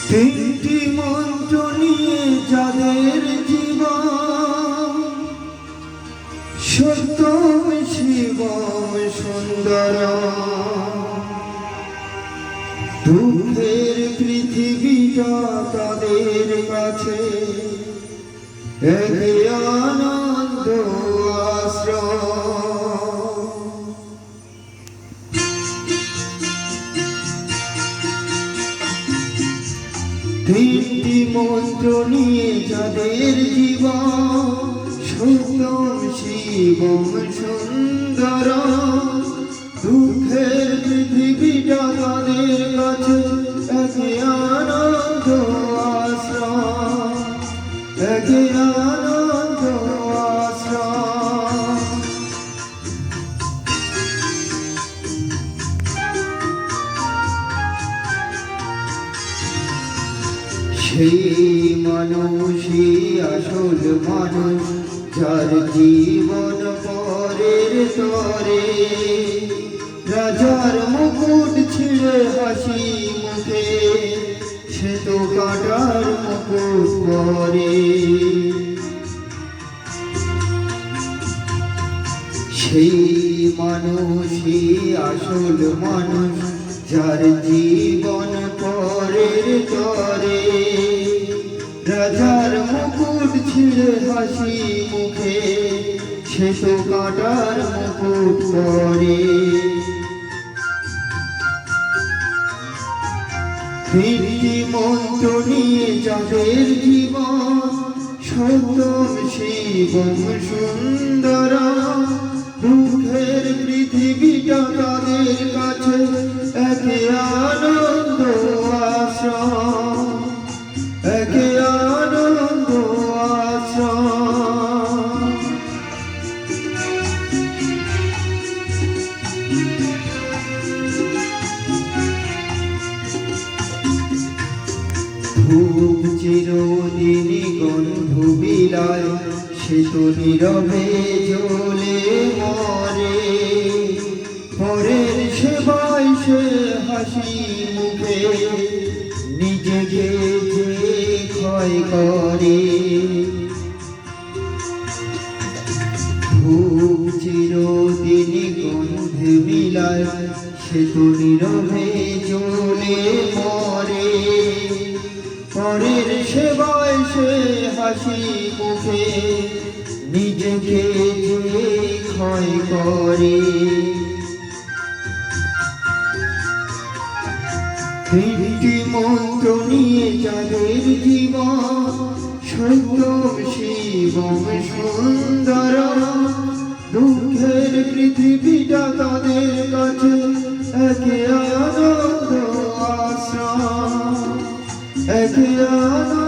তিনটি মন্ত্র নিয়ে যাদের জীবন, সত্যম শিবম সুন্দর। দুঃখের পৃথিবীটা তাদের কাছে এক আনন্দ আশ্রয়। তিনটি মন্ত্র নিয়ে যাদের জীবন, সত্যম শিবম সুন্দর। দুঃখের পৃথিবীটা তাদের কাছে এক আনন্দ আশ্রয়, এক আনন্দ আশ্রয়। সেই মানুষই আসল মানুষ, যার জীবন পরের তরে। রাজার মুকুট ছিঁড়ে হাসি মুখে, সে তো কাঁটার মুকুট পরে। সেই মানুষই আসল মানুষ, যার জীবন পরের তরে। রাজার মুকুট ছিঁড়ে হাসি মুখে, সে তো কাঁটার মুকুট পরে। তিনটি মন্ত্র নিয়ে যাদের জীবন, সত্যম শিবম সুন্দর। দুঃখের পৃথিবীটা তাদের কাছে এক আনন্দ আশ্রয়, এক আনন্দ আশ্রয়। ধূপ চিরদিনই গন্ধ বিলায়, সে তো নীরবে জ্বলে মরে। পরের সেবায় সে হাসি মুখে, নিজেকে যে ক্ষয় করে। ধূপ চিরদিনই গন্ধ বিলায়, সে তো নীরবে জ্বলে মরে। পরের সেবায় সে হাসি মুখে, নিজেকে যে ক্ষয় করে। তিনটি মন্ত্র নিয়ে যাদের জীবন, সত্যম শিবম সুন্দর। দুঃখের পৃথিবীটা তাদের কাছে এক আনন্দ আশ্রয়, এক আনন্দ